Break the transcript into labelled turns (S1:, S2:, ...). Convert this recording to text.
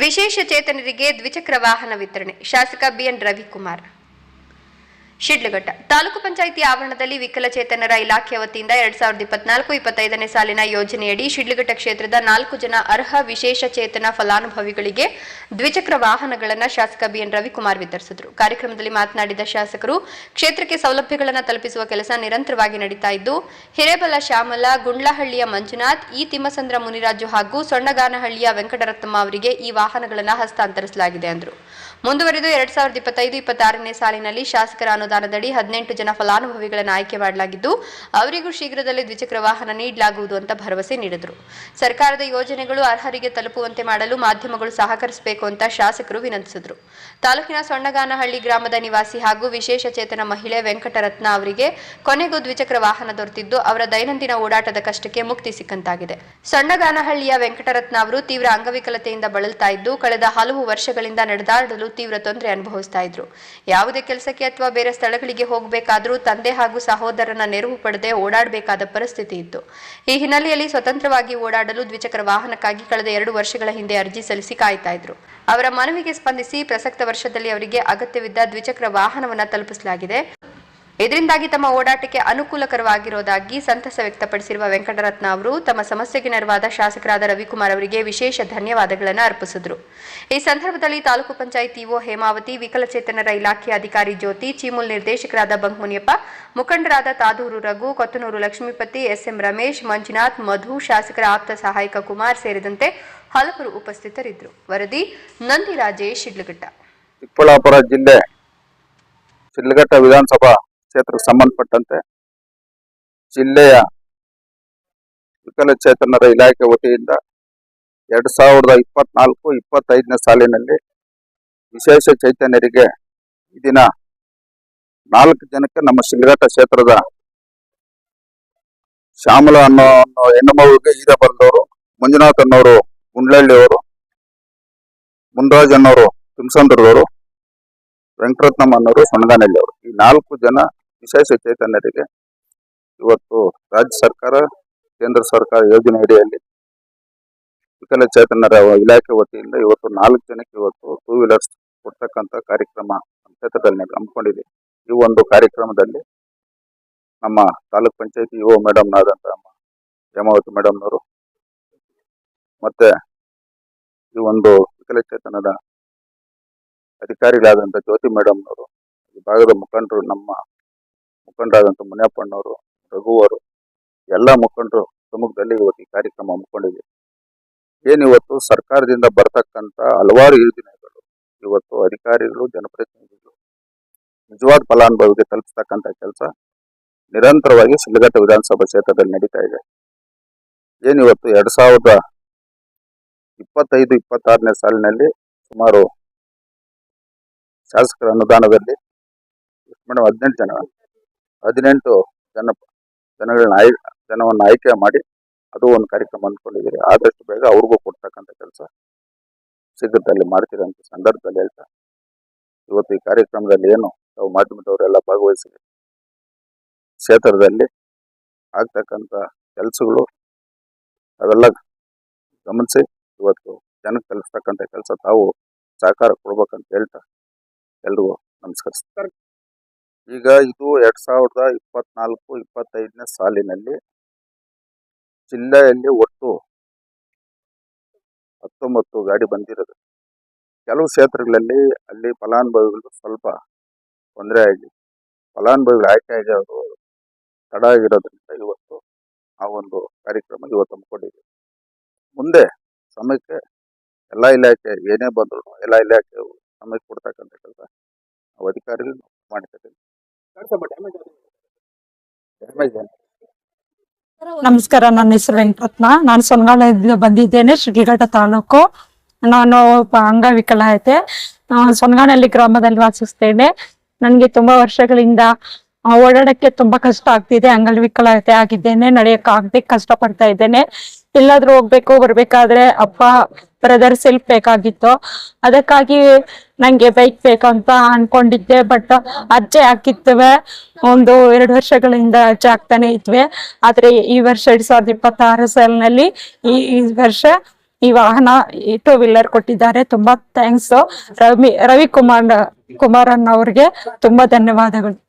S1: ವಿಶೇಷ ಚೇತನರಿಗೆ ದ್ವಿಚಕ್ರ ವಾಹನ ವಿತರಣೆ. ಶಾಸಕ ಬಿಎನ್ ರವಿಕುಮಾರ್. ಶಿಡ್ಲಘಟ್ಟ ತಾಲೂಕು ಪಂಚಾಯಿತಿ ಆವರಣದಲ್ಲಿ ವಿಕಲಚೇತನರ ಇಲಾಖೆ ವತಿಯಿಂದ 2024-25ನೇ ಸಾಲಿನ ಯೋಜನೆಯಡಿ ಶಿಡ್ಲಘಟ್ಟ ಕ್ಷೇತ್ರದ 4 ಜನ ಅರ್ಹ ವಿಶೇಷ ಚೇತನ ಫಲಾನುಭವಿಗಳಿಗೆ ದ್ವಿಚಕ್ರ ವಾಹನಗಳನ್ನು ಶಾಸಕ ಬಿಎನ್ ರವಿಕುಮಾರ್ ವಿತರಿಸಿದರು. ಕಾರ್ಯಕ್ರಮದಲ್ಲಿ ಮಾತನಾಡಿದ ಶಾಸಕರು, ಕ್ಷೇತ್ರಕ್ಕೆ ಸೌಲಭ್ಯಗಳನ್ನು ತಲುಪಿಸುವ ಕೆಲಸ ನಿರಂತರವಾಗಿ ನಡೀತಾ ಇದ್ದು, ಹಿರೇಬಲ ಶ್ಯಾಮಲ, ಗುಂಡ್ಲಹಳ್ಳಿಯ ಮಂಜುನಾಥ್, ಈ ತಿಮ್ಮಸಂದ್ರ ಮುನಿರಾಜು ಹಾಗೂ ಸೊಣ್ಣಗಾನಹಳ್ಳಿಯ ವೆಂಕಟರತ್ನಮ್ಮ ಅವರಿಗೆ ಈ ವಾಹನಗಳನ್ನು ಹಸ್ತಾಂತರಿಸಲಾಗಿದೆ ಎಂದರು. ಮುಂದುವರೆದು 2025-26ನೇ ಸಾಲಿನಲ್ಲಿ ಶಾಸಕರ ಅನುದಾನದಡಿ 18 ಜನ ಫಲಾನುಭವಿಗಳನ್ನು ಆಯ್ಕೆ ಮಾಡಲಾಗಿದ್ದು, ಅವರಿಗೂ ಶೀಘ್ರದಲ್ಲೇ ದ್ವಿಚಕ್ರ ವಾಹನ ನೀಡಲಾಗುವುದು ಅಂತ ಭರವಸೆ ನೀಡಿದರು. ಸರ್ಕಾರದ ಯೋಜನೆಗಳು ಅರ್ಹರಿಗೆ ತಲುಪುವಂತೆ ಮಾಡಲು ಮಾಧ್ಯಮಗಳು ಸಹಕರಿಸಬೇಕು ಅಂತ ಶಾಸಕರು ವಿನಂತಿಸಿದರು. ತಾಲೂಕಿನ ಸೊಣ್ಣಗಾನಹಳ್ಳಿ ಗ್ರಾಮದ ನಿವಾಸಿ ಹಾಗೂ ವಿಶೇಷ ಚೇತನ ಮಹಿಳೆ ವೆಂಕಟರತ್ನ ಅವರಿಗೆ ಕೊನೆಗೂ ದ್ವಿಚಕ್ರ ವಾಹನ ದೊರೆತಿದ್ದು, ಅವರ ದೈನಂದಿನ ಓಡಾಟದ ಕಷ್ಟಕ್ಕೆ ಮುಕ್ತಿ ಸಿಕ್ಕಂತಾಗಿದೆ. ಸೊಣ್ಣಗಾನಹಳ್ಳಿಯ ವೆಂಕಟರತ್ನ ಅವರು ತೀವ್ರ ಅಂಗವಿಕಲತೆಯಿಂದ ಬಳಲ್ತಾ ಇದ್ದು, ಕಳೆದ ಹಲವು ವರ್ಷಗಳಿಂದ ನಡೆದಾಡಲು ತೀವ್ರ ತೊಂದರೆ ಅನುಭವಿಸ್ತಾ ಇದ್ರು. ಯಾವುದೇ ಕೆಲಸಕ್ಕೆ ಅಥವಾ ಬೇರೆ ಸ್ಥಳಗಳಿಗೆ ಹೋಗಬೇಕಾದ್ರೂ ತಂದೆ ಹಾಗೂ ಸಹೋದರನ ನೆರವು ಪಡೆದೇ ಓಡಾಡಬೇಕಾದ ಪರಿಸ್ಥಿತಿ ಇತ್ತು. ಈ ಹಿನ್ನೆಲೆಯಲ್ಲಿ ಸ್ವತಂತ್ರವಾಗಿ ಓಡಾಡಲು ದ್ವಿಚಕ್ರ ವಾಹನಕ್ಕಾಗಿ ಕಳೆದ 2 ವರ್ಷಗಳ ಹಿಂದೆ ಅರ್ಜಿ ಸಲ್ಲಿಸಿ ಕಾಯ್ತಾ ಇದ್ರು. ಅವರ ಮನವಿಗೆ ಸ್ಪಂದಿಸಿ ಪ್ರಸಕ್ತ ವರ್ಷದಲ್ಲಿ ಅವರಿಗೆ ಅಗತ್ಯವಿದ್ದ ದ್ವಿಚಕ್ರ ವಾಹನವನ್ನು ತಲುಪಿಸಲಾಗಿದೆ. ಇದರಿಂದಾಗಿ ತಮ್ಮ ಓಡಾಟಕ್ಕೆ ಅನುಕೂಲಕರವಾಗಿರುವುದಾಗಿ ಸಂತಸ ವ್ಯಕ್ತಪಡಿಸಿರುವ ವೆಂಕಟರತ್ನ ಅವರು ತಮ್ಮ ಸಮಸ್ಯೆಗೆ ನೆರವಾದ ಶಾಸಕರಾದ ರವಿಕುಮಾರ್ ಅವರಿಗೆ ವಿಶೇಷ ಧನ್ಯವಾದಗಳನ್ನು ಅರ್ಪಿಸಿದರು. ಈ ಸಂದರ್ಭದಲ್ಲಿ ತಾಲೂಕು ಪಂಚಾಯಿತಿ ಇಒ ಹೇಮಾವತಿ, ವಿಕಲಚೇತನರ ಇಲಾಖೆ ಅಧಿಕಾರಿ ಜ್ಯೋತಿ, ಚೀಮೂಲ್ ನಿರ್ದೇಶಕರಾದ ಬಂಕ್ಮುನಿಯಪ್ಪ, ಮುಖಂಡರಾದ ತಾದೂರು ರಘು, ಕೊತ್ತನೂರು ಲಕ್ಷ್ಮೀಪತಿ, ಎಸ್ಎಂ ರಮೇಶ್, ಮಂಜುನಾಥ್, ಮಧು, ಶಾಸಕರ ಆಪ್ತ ಸಹಾಯಕ ಕುಮಾರ್ ಸೇರಿದಂತೆ ಹಲವರು ಉಪಸ್ಥಿತರಿದ್ದರು. ವರದಿ ನಂದಿರಾಜೇಶ್, ಶಿಡ್ಲಘಟ್ಟ.
S2: ಚಿಕ್ಕಬಳ್ಳಾಪುರ ಜಿಲ್ಲೆ ಶಿಡ್ಲಘಟ್ಟ ವಿಧಾನಸಭಾ ಕ್ಷೇತ್ರಕ್ಕೆ ಸಂಬಂಧಪಟ್ಟಂತೆ ಜಿಲ್ಲೆಯ ವಿಕಲಚೇತನರ ಇಲಾಖೆ ವತಿಯಿಂದ 2024-25ನೇ ಸಾಲಿನಲ್ಲಿ ವಿಶೇಷ ಚೈತನ್ಯರಿಗೆ ಈ ದಿನ 4 ಜನಕ್ಕೆ ನಮ್ಮ ಶಿಡ್ಲಘಟ್ಟ ಕ್ಷೇತ್ರದ ಶ್ಯಾಮಲ ಅನ್ನೋ ಹೆಣ್ಣು ಮಗುವಿಗೆ ಹಿರೇಬಲದವರು, ಮಂಜುನಾಥ್ ಅನ್ನೋರು ಗುಂಡ್ಲಹಳ್ಳಿಯವರು, ಮುನ್ರಾಜ್ ಅನ್ನೋರು ತಿಮ್ಮಸಂದ್ರದವರು, ವೆಂಕಟರತ್ನಮ್ಮ ಅನ್ನೋರು ಸೊಣ್ಣಗಾನಹಳ್ಳಿಯವರು, ಈ 4 ಜನ ವಿಶೇಷ ಚೇತನ್ಯರಿಗೆ ಇವತ್ತು ರಾಜ್ಯ ಸರ್ಕಾರ, ಕೇಂದ್ರ ಸರ್ಕಾರ ಯೋಜನೆ ಅಡಿಯಲ್ಲಿ ವಿಕಲಚೇತನರ ಇಲಾಖೆ ವತಿಯಿಂದ ಇವತ್ತು 4 ಜನಕ್ಕೆ ಇವತ್ತು 2 ವೀಲರ್ಸ್ ಕೊಡ್ತಕ್ಕಂಥ ಕಾರ್ಯಕ್ರಮ ಕ್ಷೇತ್ರದಲ್ಲಿ ಹಮ್ಮಿಕೊಂಡಿದೆ. ಈ ಒಂದು ಕಾರ್ಯಕ್ರಮದಲ್ಲಿ ನಮ್ಮ ತಾಲೂಕ್ ಪಂಚಾಯತಿ ಇಒ ಮೇಡಮ್ನಾದಂಥ ಹೇಮಾವತಿ ಮೇಡಮ್ನವರು, ಮತ್ತೆ ಈ ಒಂದು ವಿಕಲಚೇತನದ ಅಧಿಕಾರಿಗಳಾದಂಥ ಜ್ಯೋತಿ ಮೇಡಮ್ನವರು, ಈ ಭಾಗದ ಮುಖಂಡರು, ನಮ್ಮ ಮುಖಂಡರಾದಂಥ ಮುನಿಯಪ್ಪಣ್ಣವರು, ರಘುವರು, ಎಲ್ಲ ಮುಖಂಡರು ಸಮ್ಮುಖದಲ್ಲಿ ಇವತ್ತು ಈ ಕಾರ್ಯಕ್ರಮ ಹಮ್ಮಿಕೊಂಡಿದೆ. ಏನಿವತ್ತು ಸರ್ಕಾರದಿಂದ ಬರ್ತಕ್ಕಂಥ ಹಲವಾರು ಯೋಜನೆಗಳು ಇವತ್ತು ಅಧಿಕಾರಿಗಳು, ಜನಪ್ರತಿನಿಧಿಗಳು ನಿಜವಾದ ಫಲಾನುಭವಿಗೆ ತಲುಪಿಸ್ತಕ್ಕಂಥ ಕೆಲಸ ನಿರಂತರವಾಗಿ ಶಿಡ್ಲಘಟ್ಟ ವಿಧಾನಸಭಾ ಕ್ಷೇತ್ರದಲ್ಲಿ ನಡೀತಾ ಇದೆ. ಏನಿವತ್ತು 2025-26ನೇ ಸಾಲಿನಲ್ಲಿ ಸುಮಾರು ಶಾಸಕರ ಅನುದಾನದಲ್ಲಿ 18 ಜನವನ್ನು ಆಯ್ಕೆ ಮಾಡಿ ಅದು ಒಂದು ಕಾರ್ಯಕ್ರಮ ಅಂದ್ಕೊಂಡಿದ್ದೀರಿ. ಆದಷ್ಟು ಬೇಗ ಅವ್ರಿಗೂ ಕೊಡ್ತಕ್ಕಂಥ ಕೆಲಸ ಶೀಘ್ರದಲ್ಲಿ ಮಾಡ್ತಿರೋಂಥ ಸಂದರ್ಭದಲ್ಲಿ ಹೇಳ್ತಾ ಇವತ್ತು ಈ ಕಾರ್ಯಕ್ರಮದಲ್ಲಿ ಏನು ನಾವು ಮಾಧ್ಯಮದವರೆಲ್ಲ ಭಾಗವಹಿಸಿ ಕ್ಷೇತ್ರದಲ್ಲಿ ಆಗ್ತಕ್ಕಂಥ ಕೆಲಸಗಳು ಅವೆಲ್ಲ ಗಮನಿಸಿ ಇವತ್ತು ಜನಕ್ಕೆ ತಲುಪಿಸ್ತಕ್ಕಂಥ ಕೆಲಸ ತಾವು ಸಹಕಾರ ಕೊಡ್ಬೇಕಂತ ಹೇಳ್ತಾ ಎಲ್ರಿಗೂ ನಮಸ್ಕರಿಸ್ತಾರೆ. ಈಗ ಇದು 2024-25ನೇ ಸಾಲಿನಲ್ಲಿ ಜಿಲ್ಲೆಯಲ್ಲಿ ಒಟ್ಟು 19 ಗಾಡಿ ಬಂದಿರೋದು. ಕೆಲವು ಕ್ಷೇತ್ರಗಳಲ್ಲಿ ಅಲ್ಲಿ ಫಲಾನುಭವಿಗಳು ಸ್ವಲ್ಪ ತೊಂದರೆ ಆಗಿ ಫಲಾನುಭವಿಗಳು ಆಯ್ಕೆ ಆಗಿ ಅವರು ತಡ ಆಗಿರೋದ್ರಿಂದ ಇವತ್ತು ಆ ಒಂದು ಕಾರ್ಯಕ್ರಮ ಇವತ್ತು ಹಮ್ಮಿಕೊಂಡಿದೆ. ಮುಂದೆ ಸಮಯಕ್ಕೆ ಎಲ್ಲ ಇಲಾಖೆ ಏನೇ ಬಂದ್ರು ಎಲ್ಲ ಇಲಾಖೆ ಸಮಯಕ್ಕೆ ಕೊಡ್ತಕ್ಕಂಥ ಕೆಲಸ ನಾವು ಅಧಿಕಾರಿಗಳು ಮಾಡ್ತೇವೆ.
S3: ನಮಸ್ಕಾರ, ನನ್ನ ಹೆಸರು ವೆಂಕಟರತ್ನ. ನಾನು ಸೊಣ್ಣಗಾನಹಳ್ಳಿಯಿಂದ ಬಂದಿದ್ದೇನೆ, ಶಿಡ್ಲಘಟ್ಟ ತಾಲೂಕು. ನಾನು ಅಂಗವಿಕಲತೆ ಸೊಣ್ಣಗಾನಹಳ್ಳಿ ಗ್ರಾಮದಲ್ಲಿ ವಾಸಿಸ್ತೇನೆ. ನನಗೆ ತುಂಬಾ ವರ್ಷಗಳಿಂದ ಓಡಾಡಕ್ಕೆ ತುಂಬಾ ಕಷ್ಟ ಆಗ್ತಿದೆ. ಅಂಗವಿಕಲತೆ ಆಗಿದ್ದೇನೆ, ನಡೆಯಕ್ಕಾಗದೆ ಕಷ್ಟ ಪಡ್ತಾ ಇದ್ದೇನೆ. ಎಲ್ಲಾದ್ರೂ ಹೋಗ್ಬೇಕು ಬರ್ಬೇಕಾದ್ರೆ ಅಪ್ಪ ಬ್ರದರ್ಸ್ ಹೆಲ್ಪ್ ಬೇಕಾಗಿತ್ತು. ಅದಕ್ಕಾಗಿ ನಂಗೆ ಬೈಕ್ ಬೇಕಂತ ಅನ್ಕೊಂಡಿದ್ದೆ. ಬಟ್ ಅರ್ಜಿ ಹಾಕಿದ್ವಿ, 1-2 ವರ್ಷಗಳಿಂದ ಅರ್ಜಿ ಹಾಕ್ತಾನೆ ಇದ್ವಿ. ಆದ್ರೆ ಈ ವರ್ಷ 2026 ಸಾಲಿನಲ್ಲಿ ಈ ವರ್ಷ ಈ ವಾಹನ ಈ ಟೂ ವೀಲರ್ ಕೊಟ್ಟಿದ್ದಾರೆ. ತುಂಬಾ ಥ್ಯಾಂಕ್ಸ್. ರವಿಕುಮಾರ್ ಕುಮಾರನ್ ಅವ್ರಿಗೆ ತುಂಬಾ ಧನ್ಯವಾದಗಳು.